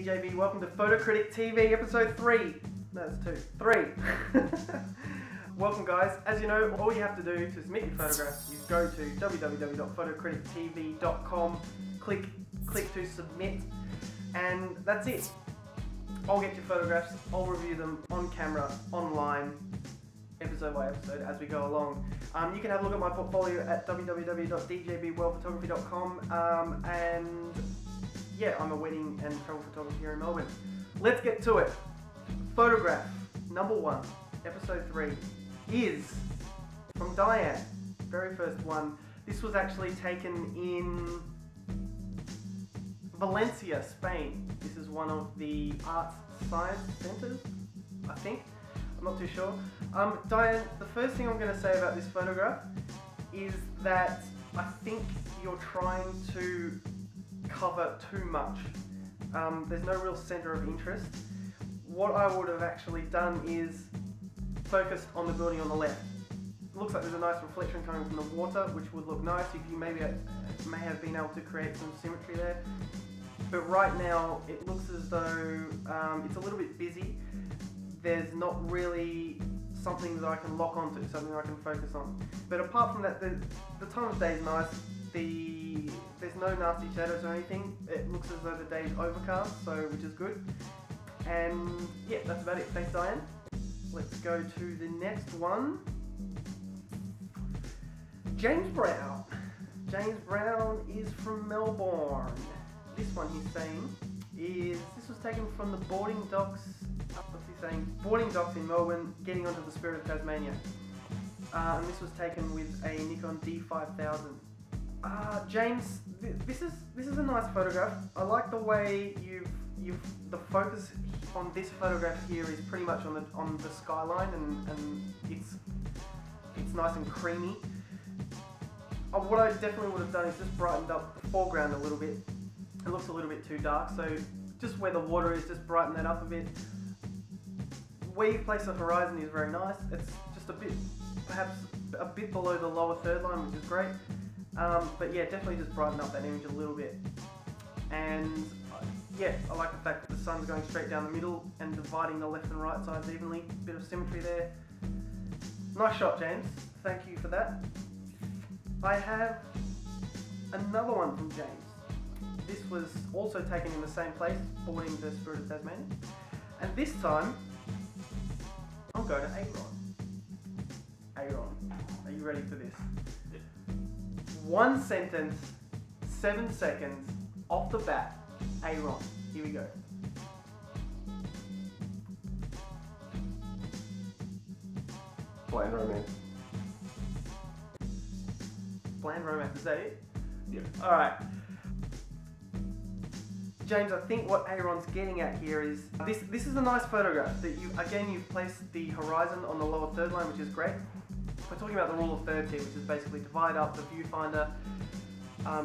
DJB. Welcome to Photo Critic TV, episode 3. No, it's 2. 3. Welcome, guys. As you know, all you have to do to submit your photographs is go to www.photocritictv.com, click to submit, and that's it. I'll get your photographs, I'll review them on camera, online, episode by episode as we go along. You can have a look at my portfolio at www.djbworldphotography.com, and yeah, I'm a wedding and travel photographer here in Melbourne. Let's get to it. Photograph number 1, episode 3, is from Diane. Very first one. This was actually taken in Valencia, Spain. This is one of the arts science centers, I think. I'm not too sure. Diane, the first thing I'm going to say about this photograph is that I think you're trying to cover too much. There's no real center of interest. What I would have actually done is focused on the building on the left. It looks like there's a nice reflection coming from the water, which would look nice if you may have been able to create some symmetry there. But right now, it looks as though it's a little bit busy. There's not really something that I can lock onto, something I can focus on. But apart from that, the time of day is nice. There's no nasty shadows or anything. It looks as though the day is overcast, which is good. And yeah, that's about it. Thanks, Diane. Let's go to the next one. James Brown. James Brown is from Melbourne. This one he's saying this was taken from the boarding docks. What's he saying? Boarding docks in Melbourne, getting onto the Spirit of Tasmania. And this was taken with a Nikon D5000. James, this is a nice photograph. I like the way the focus on this photograph here is pretty much on the skyline, and it's nice and creamy. What I definitely would have done is just brightened up the foreground a little bit. It looks a little bit too dark, so just where the water is, just brighten that up a bit. Where you place the horizon is very nice. It's just perhaps a bit below the lower third line, which is great. But yeah, definitely just brighten up that image a little bit. And yeah, I like the fact that the sun's going straight down the middle and dividing the left and right sides evenly. Bit of symmetry there. Nice shot, James. Thank you for that. I have another one from James. This was also taken in the same place, boarding the Spirit of Tasmania. And this time, I'm going to Aaron. Aaron, are you ready for this? Yeah. 1 sentence, 7 seconds, off the bat, Aaron. Here we go. Bland romance. Bland romance, is that it? Yeah. Alright. James, I think what Aaron's getting at here is, this is a nice photograph that you've placed the horizon on the lower third line, which is great. We're talking about the rule of thirds here, which is basically divide up the viewfinder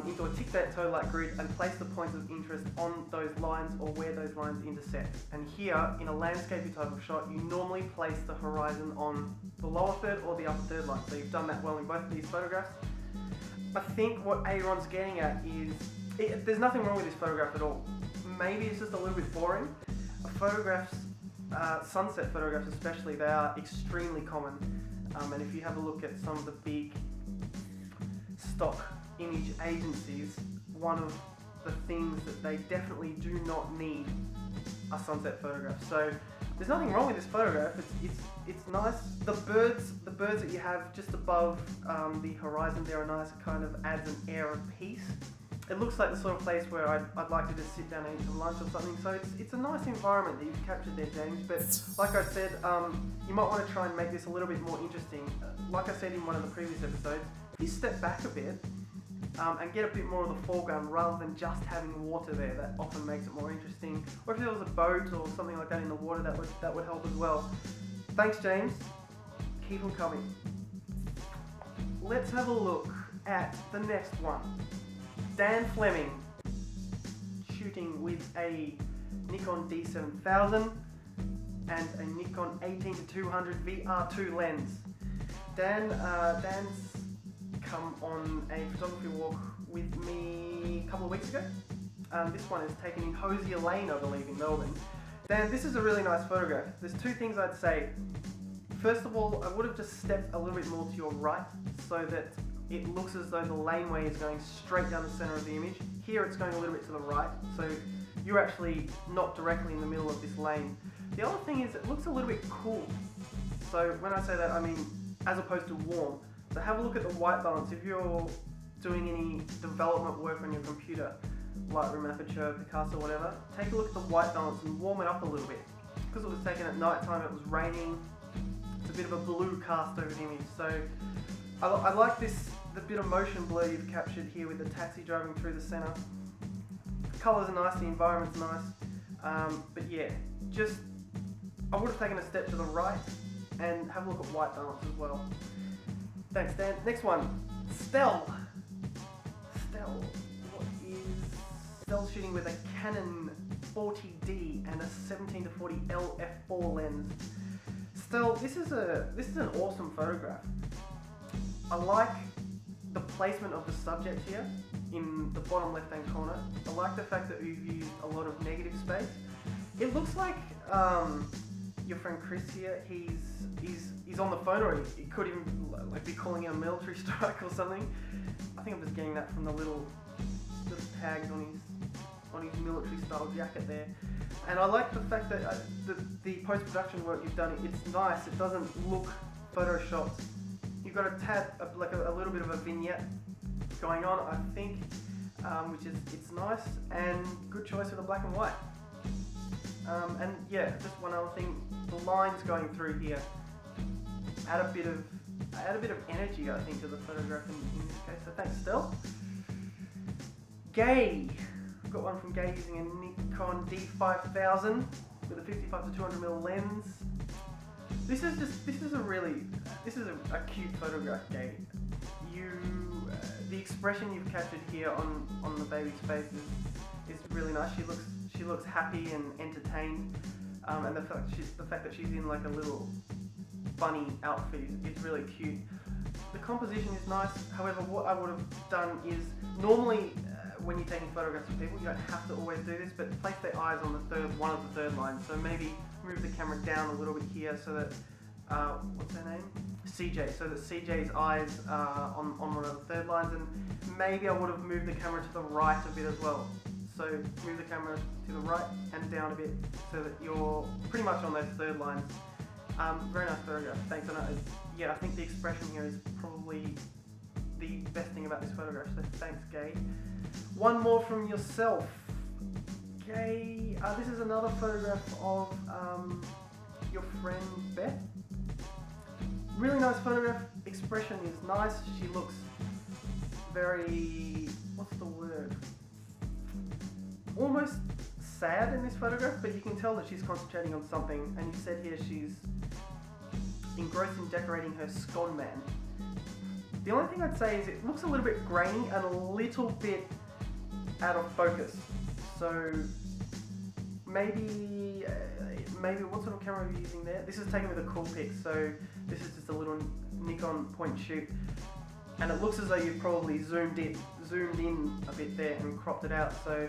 into a tic-tac-toe-like grid and place the points of interest on those lines or where those lines intersect. And here, in a landscapey type of shot, you normally place the horizon on the lower third or the upper third line. So you've done that well in both of these photographs. I think what Aaron's getting at is, there's nothing wrong with this photograph at all. Maybe it's just a little bit boring. Sunset photographs especially, they are extremely common. And if you have a look at some of the big stock image agencies, one of the things that they definitely do not need are sunset photographs. So there's nothing wrong with this photograph. It's nice. The birds that you have just above the horizon there are nice. It kind of adds an air of peace. It looks like the sort of place where I'd like to just sit down and eat some lunch or something. So it's a nice environment that you've captured there, James. But like I said, you might want to try and make this a little bit more interesting. Like I said in one of the previous episodes, if you step back a bit and get a bit more of the foreground rather than just having water there, that often makes it more interesting. Or if there was a boat or something like that in the water, that would help as well. Thanks, James. Keep them coming. Let's have a look at the next one. Dan Fleming, shooting with a Nikon D7000 and a Nikon 18-200 VR2 lens. Dan's come on a photography walk with me a couple of weeks ago. This one is taken in Hosier Lane, I believe, in Melbourne. Dan, this is a really nice photograph. There's two things I'd say. First of all, I would have just stepped a little bit more to your right so that it looks as though the laneway is going straight down the center of the image. Here it's going a little bit to the right, so you're actually not directly in the middle of this lane. The other thing is it looks a little bit cool. So when I say that, I mean as opposed to warm. So have a look at the white balance. If you're doing any development work on your computer, Lightroom, Aperture, Picasso, whatever, take a look at the white balance and warm it up a little bit. Because it was taken at night time, it was raining. It's a bit of a blue cast over the image. So I like this, the bit of motion blur you've captured here with the taxi driving through the center. The colours are nice, the environment's nice. But yeah, just, I would have taken a step to the right and have a look at white balance as well. Thanks, Dan. Next one, Stell. What is Stell shooting with a Canon 40D and a 17-40 f4 lens. Stell, this is an awesome photograph. I like the placement of the subject here in the bottom left-hand corner. I like the fact that we've used a lot of negative space. It looks like your friend Chris here, he's on the phone, or he could even like be calling in a military strike or something. I think I'm just getting that from the little tags on his military style jacket there. And I like the fact that the post-production work you've done, it's nice. It doesn't look photoshopped. You've got a tad, like a little bit of a vignette going on, I think, which is, it's nice, and good choice with the black and white. And yeah, just one other thing, the lines going through here add a bit of energy, I think, to the photograph in this case. So thanks, Stell. Gay. I've got one from Gay using a Nikon D5000 with a 55-200mm lens. This is a cute photograph, Gay. The expression you've captured here on the baby's face is really nice. She looks happy and entertained, and the fact that she's in like a little bunny outfit is really cute. The composition is nice. However, what I would have done is, normally when you're taking photographs of people, you don't have to always do this, but place their eyes on one of the third lines. So maybe move the camera down a little bit here so that what's her name? CJ. So that CJ's eyes are on one of the third lines, and maybe I would have moved the camera to the right a bit as well. So move the camera to the right and down a bit so that you're pretty much on those third lines. Very nice photograph, thanks. And I think the expression here is probably the best thing about this photograph, so thanks, Gay. One more from yourself. Gay, this is another photograph of your friend Beth. Really nice photograph, expression is nice, she looks very, what's the word? Almost sad in this photograph, but you can tell that she's concentrating on something, and you said here she's engrossed in decorating her scone man. The only thing I'd say is it looks a little bit grainy and a little bit out of focus. So maybe what sort of camera are you using there? This is taken with a cool pick, so this is just a little Nikon point shoot, and it looks as though you've probably zoomed in a bit there and cropped it out. So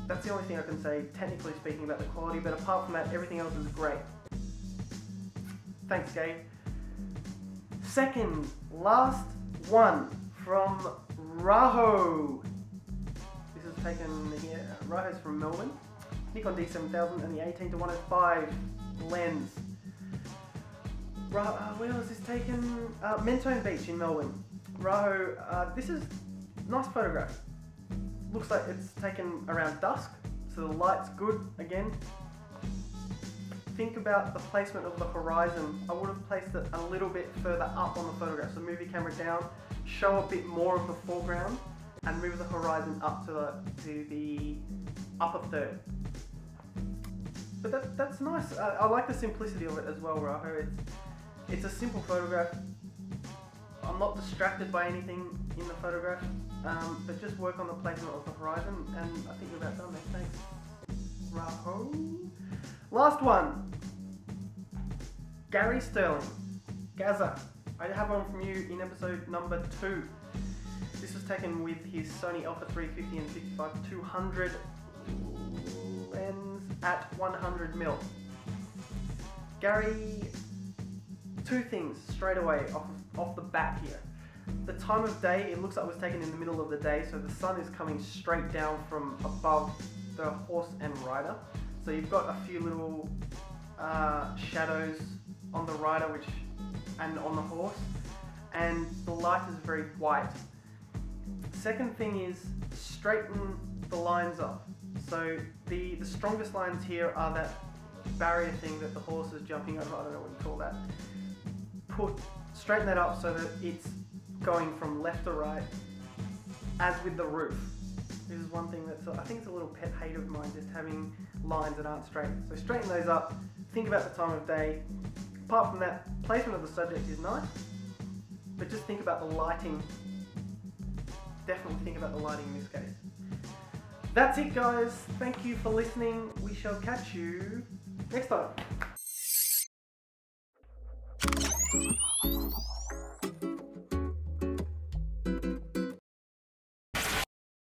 that's the only thing I can say, technically speaking, about the quality, but apart from that, everything else is great. Thanks, Gay. Second, last one from Raho. This is taken here. Raho's from Melbourne. Nikon D7000 and the 18-105 lens. Where was this taken? Mentone Beach in Melbourne. Raho, this is a nice photograph. Looks like it's taken around dusk, so the light's good again. Think about the placement of the horizon. I would have placed it a little bit further up on the photograph. So move your camera down, show a bit more of the foreground, and move the horizon up to the upper third. But that's nice. I like the simplicity of it as well, Raho. It's a simple photograph. I'm not distracted by anything in the photograph, but just work on the placement of the horizon, and I think we're about done there. Thanks, Raho. Last one, Gary Sterling, Gaza. I have one from you in episode number 2. This was taken with his Sony Alpha 350 and 55-200 at 100 mil. Gary, two things straight away off the bat here. The time of day, it looks like it was taken in the middle of the day, so the sun is coming straight down from above the horse and rider. So you've got a few little shadows on the rider and on the horse, and the light is very white. Second thing is straighten the lines up. So the strongest lines here are that barrier thing that the horse is jumping over, I don't know what you call that. Straighten that up so that it's going from left to right, as with the roof. This is one thing I think it's a little pet hate of mine, just having lines that aren't straight. So straighten those up, think about the time of day. Apart from that, placement of the subject is nice, but just think about the lighting. Definitely think about the lighting in this case. That's it, guys. Thank you for listening. We shall catch you next time.